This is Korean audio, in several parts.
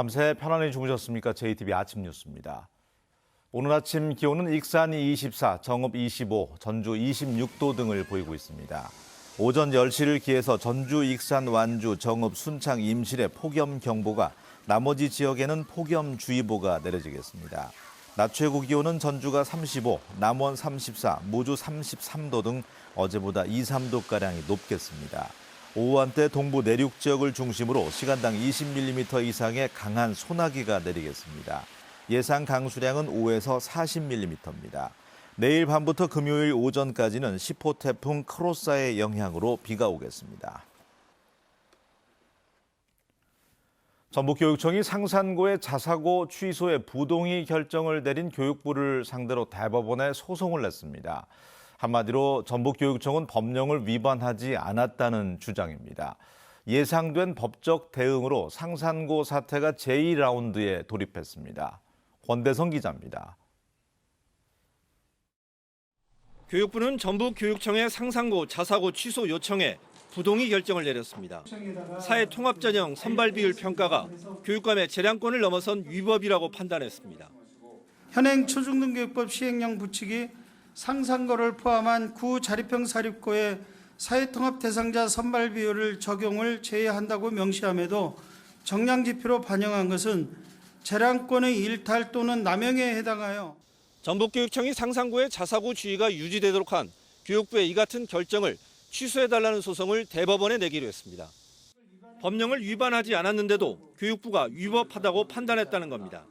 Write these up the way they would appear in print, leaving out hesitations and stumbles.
밤새 편안히 주무셨습니까? JTBC 아침 뉴스입니다. 오늘 아침 기온은 익산이 24, 정읍 25, 전주 26도 등을 보이고 있습니다. 오전 10시를 기해서 전주, 익산, 완주, 정읍, 순창, 임실에 폭염경보가, 나머지 지역에는 폭염주의보가 내려지겠습니다. 낮 최고 기온은 전주가 35, 남원 34, 무주 33도 등 어제보다 2, 3도가량이 높겠습니다. 오후 한때 동부 내륙 지역을 중심으로 시간당 20mm 이상의 강한 소나기가 내리겠습니다. 예상 강수량은 5에서 40mm입니다. 내일 밤부터 금요일 오전까지는 10호 태풍 크로사의 영향으로 비가 오겠습니다. 전북교육청이 상산고의 자사고 취소에 부동의 결정을 내린 교육부를 상대로 대법원에 소송을 냈습니다. 한마디로 전북교육청은 법령을 위반하지 않았다는 주장입니다. 예상된 법적 대응으로 상산고 사태가 제2라운드에 돌입했습니다. 권대성 기자입니다. 교육부는 전북교육청의 상산고 자사고 취소 요청에 부동의 결정을 내렸습니다. 사회통합전형 선발비율 평가가 교육감의 재량권을 넘어선 위법이라고 판단했습니다. 현행 초중등교육법 시행령 부칙이 상산고를 포함한 구자립형 사립고의 사회통합 대상자 선발 비율을 적용을 제외한다고 명시함에도 정량지표로 반영한 것은 재량권의 일탈 또는 남용에 해당하여 전북교육청이 상산고의 자사고 주의가 유지되도록 한 교육부의 이 같은 결정을 취소해달라는 소송을 대법원에 내기로 했습니다. 법령을 위반하지 않았는데도 교육부가 위법하다고 판단했다는 겁니다.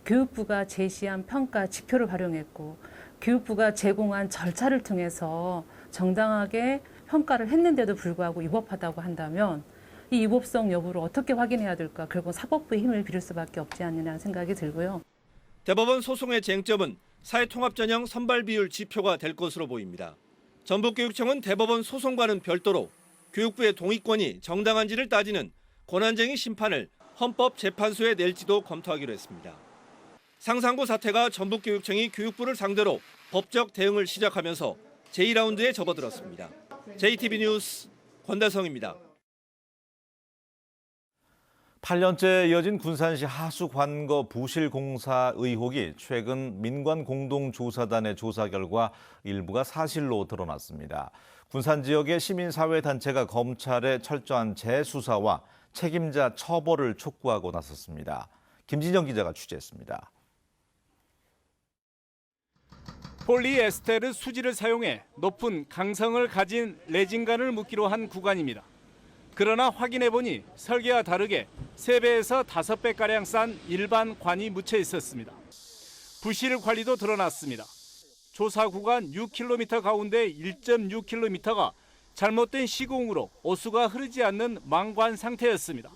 교육부가 제시한 평가 지표를 활용했고 교육부가 제공한 절차를 통해서 정당하게 평가를 했는데도 불구하고 위법하다고 한다면 이 위법성 여부를 어떻게 확인해야 될까? 결국 사법부의 힘을 빌릴 수밖에 없지 않느냐 생각이 들고요. 대법원 소송의 쟁점은 사회통합전형 선발비율 지표가 될 것으로 보입니다. 전북교육청은 대법원 소송과는 별도로 교육부의 동의권이 정당한지를 따지는 권한쟁의 심판을 헌법재판소에 낼지도 검토하기로 했습니다. 상산고 사태가 전북교육청이 교육부를 상대로 법적 대응을 시작하면서 제2라운드에 접어들었습니다. JTBC 뉴스 권대성입니다. 8년째 이어진 군산시 하수관거 부실 공사 의혹이 최근 민관공동조사단의 조사 결과 일부가 사실로 드러났습니다. 군산 지역의 시민사회단체가 검찰의 철저한 재수사와 책임자 처벌을 촉구하고 나섰습니다. 김진영 기자가 취재했습니다. 폴리에스테르 수지를 사용해 높은 강성을 가진 레진관을 묶기로 한 구간입니다. 그러나 확인해보니 설계와 다르게 3배에서 5배가량 싼 일반 관이 묻혀 있었습니다. 부실 관리도 드러났습니다. 조사 구간 6km 가운데 1.6km가 잘못된 시공으로 오수가 흐르지 않는 망관 상태였습니다.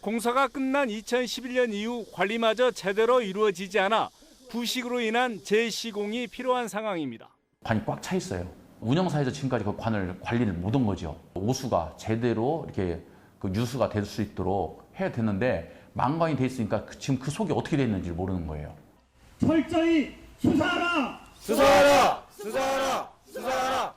공사가 끝난 2011년 이후 관리마저 제대로 이루어지지 않아 부식으로 인한 재시공이 필요한 상황입니다. 관이 꽉 차 있어요. 운영사에서 지금까지 그 관을 관리를 못한 거죠. 오수가 제대로 이렇게 유수가 될 수 있도록 해야 되는데 망관이 돼 있으니까 지금 그 속이 어떻게 돼 있는지 모르는 거예요. 철저히 수사하라! 수사하라! 수사하라! 수사하라!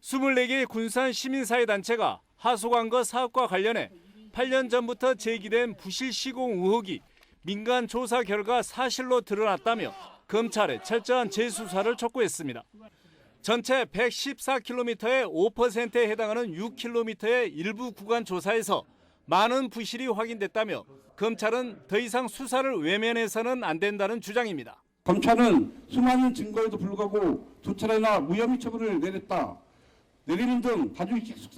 24개의 군산 시민사회단체가 하수관거 사업과 관련해 8년 전부터 제기된 부실 시공 의혹이 민간 조사 결과 사실로 드러났다며 검찰에 철저한 재수사를 촉구했습니다. 전체 114km의 5%에 해당하는 6km의 일부 구간 조사에서 많은 부실이 확인됐다며 검찰은 더 이상 수사를 외면해서는 안 된다는 주장입니다. 검찰은 수많은 증거에도 불구하고 2차례나 무혐의 처분을 내렸다. 내리는 등 다줄기식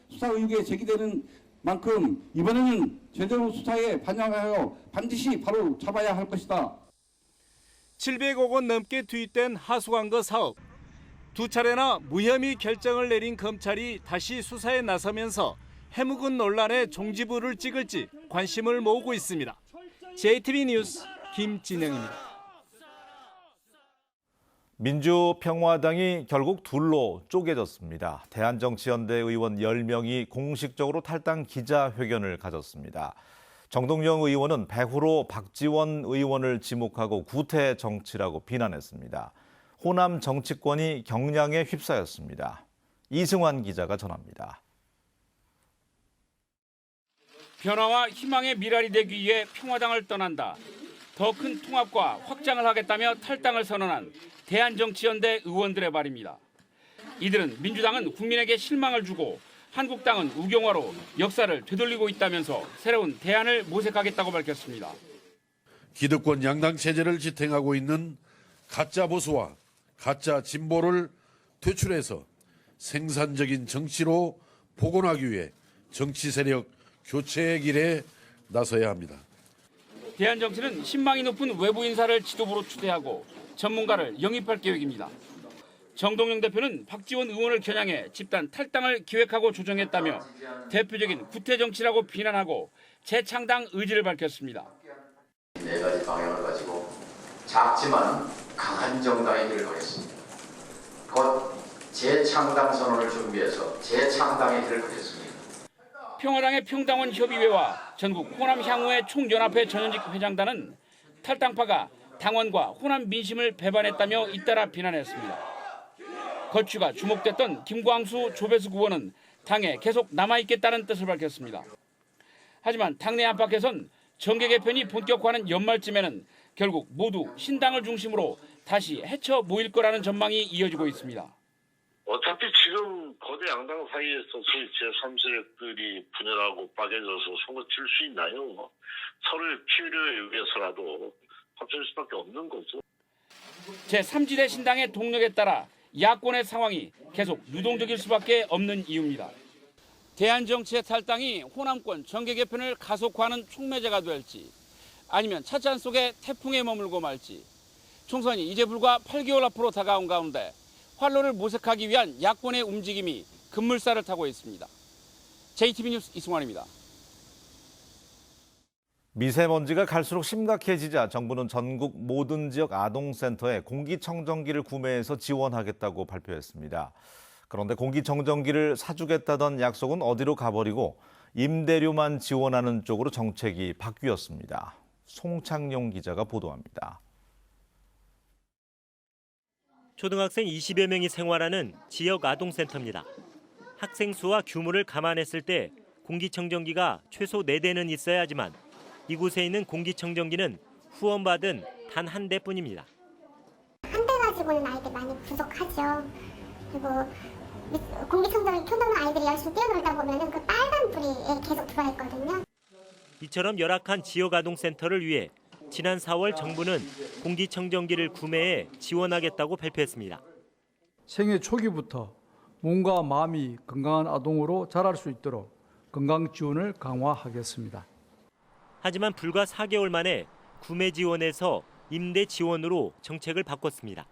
수사 의혹에 제기되는 만큼 이번에는 제대로 수사에 반영하여 반드시 바로 잡아야 할 것이다. 700억 원 넘게 투입된 하수관거 사업. 2차례나 무혐의 결정을 내린 검찰이 다시 수사에 나서면서 해묵은 논란의 종지부를 찍을지 관심을 모으고 있습니다. JTBC 뉴스 김진영입니다. 민주평화당이 결국 둘로 쪼개졌습니다. 대한정치연대 의원 10명이 공식적으로 탈당 기자회견을 가졌습니다. 정동영 의원은 배후로 박지원 의원을 지목하고 구태 정치라고 비난했습니다. 호남 정치권이 경량에 휩싸였습니다. 이승환 기자가 전합니다. 변화와 희망의 미랄이 되기 위해 평화당을 떠난다. 더 큰 통합과 확장을 하겠다며 탈당을 선언한 대한정치연대 의원들의 말입니다. 이들은 민주당은 국민에게 실망을 주고 한국당은 우경화로 역사를 되돌리고 있다면서 새로운 대안을 모색하겠다고 밝혔습니다. 기득권 양당 체제를 지탱하고 있는 가짜 보수와 가짜 진보를 퇴출해서 생산적인 정치로 복원하기 위해 정치 세력 교체의 길에 나서야 합니다. 대한정치는 신망이 높은 외부 인사를 지도부로 추대하고 전문가를 영입할 계획입니다. 정동영 대표는 박지원 의원을 겨냥해 집단 탈당을 기획하고 조정했다며 대표적인 구태정치라고 비난하고 재창당 의지를 밝혔습니다. 4가지 방향을 가지고 작지만 강한 정당의 길을 가겠습니다. 곧 재창당 선언을 준비해서 재창당의 길을 가겠습니다. 평화당의 평당원 협의회와 전국 호남 향후의 총연합회 전현직 회장단은 탈당파가 당원과 호남 민심을 배반했다며 잇따라 비난했습니다. 거취가 주목됐던 김광수 조배수 의원은 당에 계속 남아있겠다는 뜻을 밝혔습니다. 하지만 당내 안팎에선 정계 개편이 본격화하는 연말쯤에는 결국 모두 신당을 중심으로 다시 헤쳐 모일 거라는 전망이 이어지고 있습니다. 어차피 지금 거대 양당 사이에서 소위 제3세력들이 분열하고 빠개져서 선거 칠 수 있나요? 서로의 필요에 의해서라도 합칠 수밖에 없는 거죠. 제3지대 신당의 동력에 따라 야권의 상황이 계속 유동적일 수밖에 없는 이유입니다. 대한정치의 탈당이 호남권 정계 개편을 가속화하는 촉매제가 될지 아니면 찻잔 속에 태풍에 머물고 말지 총선이 이제 불과 8개월 앞으로 다가온 가운데 활로를 모색하기 위한 야권의 움직임이 급물살을 타고 있습니다. JTB 뉴스 이승환입니다. 미세먼지가 갈수록 심각해지자 정부는 전국 모든 지역 아동센터에 공기청정기를 구매해서 지원하겠다고 발표했습니다. 그런데 공기청정기를 사주겠다던 약속은 어디로 가버리고 임대료만 지원하는 쪽으로 정책이 바뀌었습니다. 송창용 기자가 보도합니다. 초등학생 20여 명이 생활하는 지역 아동센터입니다. 학생 수와 규모를 감안했을 때 공기청정기가 최소 4대는 있어야 하지만 이곳에 있는 공기청정기는 후원받은 단 한 대뿐입니다. 한 대 가지고는 아이들 많이 부족하죠. 그리고 공기청정기 켜놓은 아이들이 열심히 뛰어놀다 보면 그 빨간 불이 계속 들어와 있거든요. 이처럼 열악한 지역 아동센터를 위해 지난 4월 정부는 공기청정기를 구매해 지원하겠다고 발표했습니다. 생애 초기부터 몸과 마음이 건강한 아동으로 자랄 수 있도록 건강 지원을 강화하겠습니다. 하지만 불과 4개월 만에 구매 지원에서 임대 지원으로 정책을 바꿨습니다.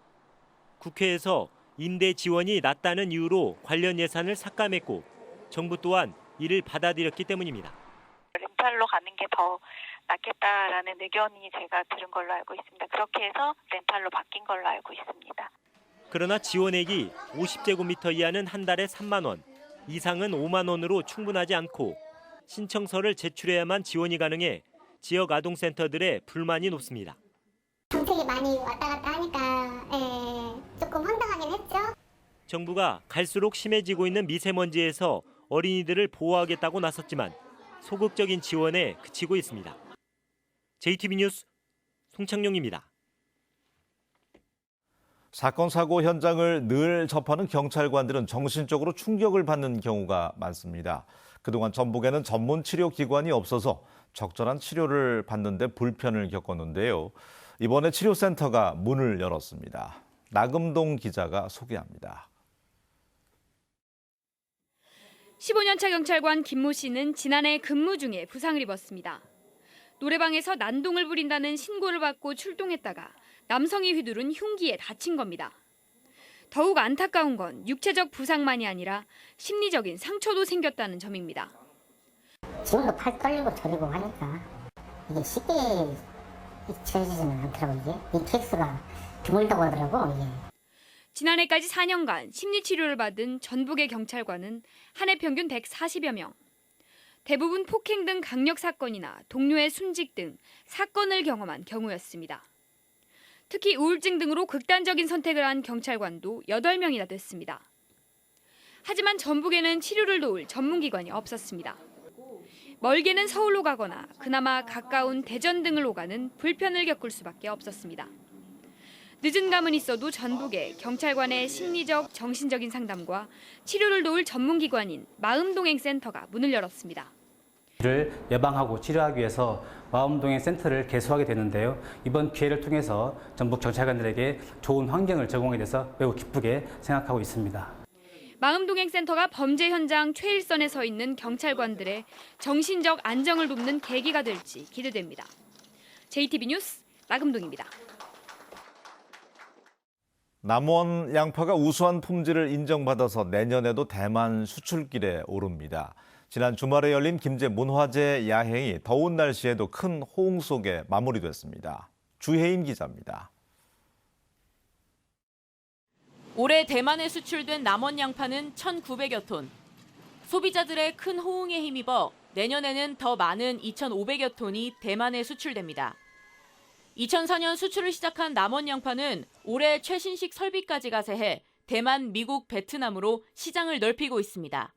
국회에서 임대 지원이 낮다는 이유로 관련 예산을 삭감했고 정부 또한 이를 받아들였기 때문입니다. 렌탈로 가는 게 더 낫겠다라는 의견이 제가 들은 걸로 알고 있습니다. 그렇게 해서 렌탈로 바뀐 걸로 알고 있습니다. 그러나 지원액이 50제곱미터 이하는 한 달에 3만 원, 이상은 5만 원으로 충분하지 않고 신청서를 제출해야만 지원이 가능해 지역 아동센터들의 불만이 높습니다. 정책이 많이 왔다 갔다 하니까 조금 황당하긴 했죠. 정부가 갈수록 심해지고 있는 미세먼지에서 어린이들을 보호하겠다고 나섰지만 소극적인 지원에 그치고 있습니다. JTB 뉴스 송창용입니다. 사건 사고 현장을 늘 접하는 경찰관들은 정신적으로 충격을 받는 경우가 많습니다. 그동안 전북에는 전문 치료 기관이 없어서 적절한 치료를 받는 데 불편을 겪었는데요. 이번에 치료센터가 문을 열었습니다. 나금동 기자가 소개합니다. 15년차 경찰관 김모 씨는 지난해 근무 중에 부상을 입었습니다. 노래방에서 난동을 부린다는 신고를 받고 출동했다가 남성이 휘두른 흉기에 다친 겁니다. 더욱 안타까운 건 육체적 부상만이 아니라 심리적인 상처도 생겼다는 점입니다. 지금도 팔 떨리고 저리고 하니까 이게 쉽게 잊혀지지는 않더라고요. 이 케이스가 드물다고 하더라고. 이게. 지난해까지 4년간 심리치료를 받은 전북의 경찰관은 한 해 평균 140여 명. 대부분 폭행 등 강력 사건이나 동료의 순직 등 사건을 경험한 경우였습니다. 특히 우울증 등으로 극단적인 선택을 한 경찰관도 8명이나 됐습니다. 하지만 전북에는 치료를 도울 전문기관이 없었습니다. 멀게는 서울로 가거나 그나마 가까운 대전 등을 오가는 불편을 겪을 수밖에 없었습니다. 늦은 감은 있어도 전북에 경찰관의 심리적, 정신적인 상담과 치료를 도울 전문기관인 마음동행센터가 문을 열었습니다. 를 예방하고 치료하기 위해서 마음동행센터를 개소하게 되는데요. 이번 기회를 통해서 전북 경찰관들에게 좋은 환경을 제공하게 돼서 매우 기쁘게 생각하고 있습니다. 마음동행센터가 범죄 현장 최일선에 서 있는 경찰관들의 정신적 안정을 돕는 계기가 될지 기대됩니다. JTB 뉴스 나금동입니다. 남원 양파가 우수한 품질을 인정받아서 내년에도 대만 수출길에 오릅니다. 지난 주말에 열린 김제 문화재 야행이 더운 날씨에도 큰 호응 속에 마무리됐습니다. 주혜인 기자입니다. 올해 대만에 수출된 남원 양파는 1,900여 톤. 소비자들의 큰 호응에 힘입어 내년에는 더 많은 2,500여 톤이 대만에 수출됩니다. 2004년 수출을 시작한 남원 양파는 올해 최신식 설비까지 가세해 대만, 미국, 베트남으로 시장을 넓히고 있습니다.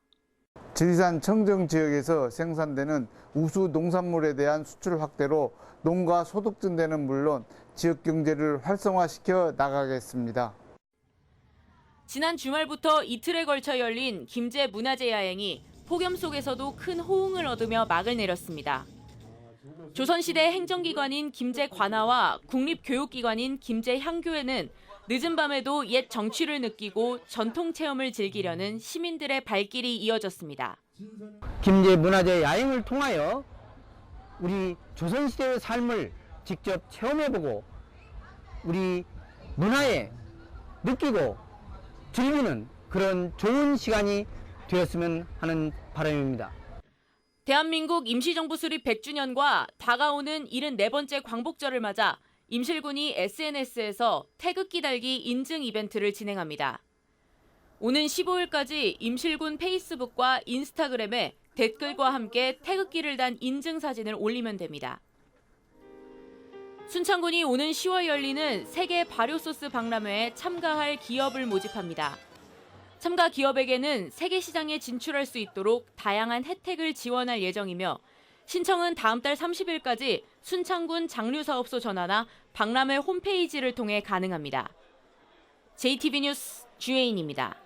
지리산 청정 지역에서 생산되는 우수 농산물에 대한 수출 확대로 농가 소득 증대는 물론 지역 경제를 활성화시켜 나가겠습니다. 지난 주말부터 이틀에 걸쳐 열린 김제 문화재 야행이 폭염 속에서도 큰 호응을 얻으며 막을 내렸습니다. 조선시대 행정기관인 김제 관아와 국립교육기관인 김제 향교에는 늦은 밤에도 옛 정취를 느끼고 전통 체험을 즐기려는 시민들의 발길이 이어졌습니다. 김제 문화재 야행을 통하여 우리 조선시대의 삶을 직접 체험해보고 우리 문화에 느끼고 즐기는 그런 좋은 시간이 되었으면 하는 바람입니다. 대한민국 임시정부 수립 100주년과 다가오는 74번째 광복절을 맞아 임실군이 SNS에서 태극기 달기 인증 이벤트를 진행합니다. 오는 15일까지 임실군 페이스북과 인스타그램에 댓글과 함께 태극기를 단 인증 사진을 올리면 됩니다. 순창군이 오는 10월 열리는 세계 발효소스 박람회에 참가할 기업을 모집합니다. 참가 기업에게는 세계 시장에 진출할 수 있도록 다양한 혜택을 지원할 예정이며 신청은 다음 달 30일까지 순창군 장류사업소 전화나 박람회 홈페이지를 통해 가능합니다. JTB 뉴스 주혜인입니다.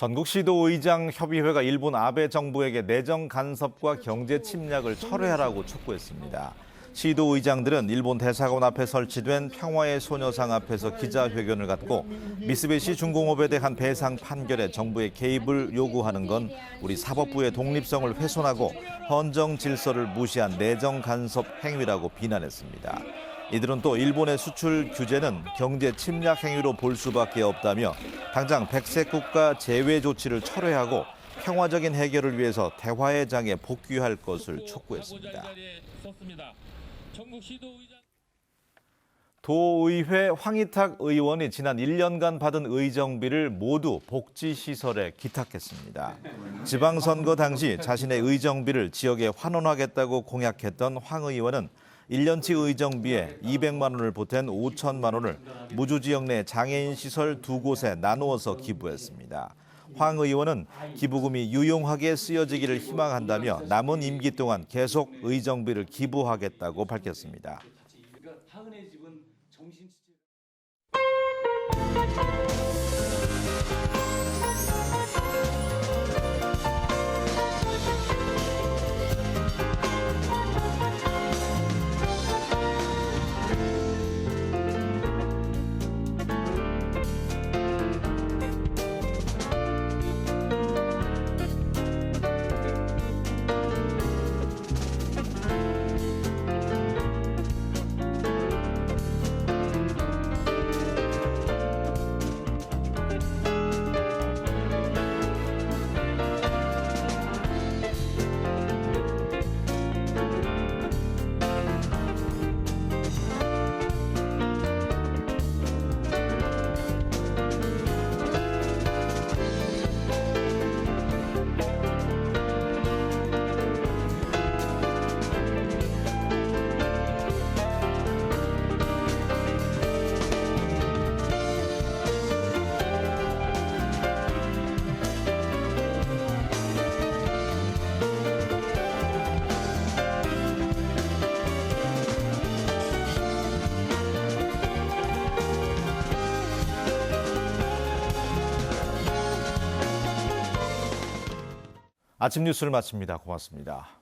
전국시도의장협의회가 일본 아베 정부에게 내정 간섭과 경제 침략을 철회하라고 촉구했습니다. 시도의장들은 일본 대사관 앞에 설치된 평화의 소녀상 앞에서 기자회견을 갖고 미쓰비시 중공업에 대한 배상 판결에 정부의 개입을 요구하는 건 우리 사법부의 독립성을 훼손하고 헌정 질서를 무시한 내정 간섭 행위라고 비난했습니다. 이들은 또 일본의 수출 규제는 경제 침략 행위로 볼 수밖에 없다며 당장 백색 국가 제외 조치를 철회하고 평화적인 해결을 위해서 대화의 장에 복귀할 것을 촉구했습니다. 도의회 황희탁 의원이 지난 1년간 받은 의정비를 모두 복지시설에 기탁했습니다. 지방선거 당시 자신의 의정비를 지역에 환원하겠다고 공약했던 황 의원은 1년치 의정비에 200만 원을 보탠 5천만 원을 무주지역 내 장애인 시설 2곳에 나누어서 기부했습니다. 황 의원은 기부금이 유용하게 쓰여지기를 희망한다며 남은 임기 동안 계속 의정비를 기부하겠다고 밝혔습니다. 아침 뉴스를 마칩니다. 고맙습니다.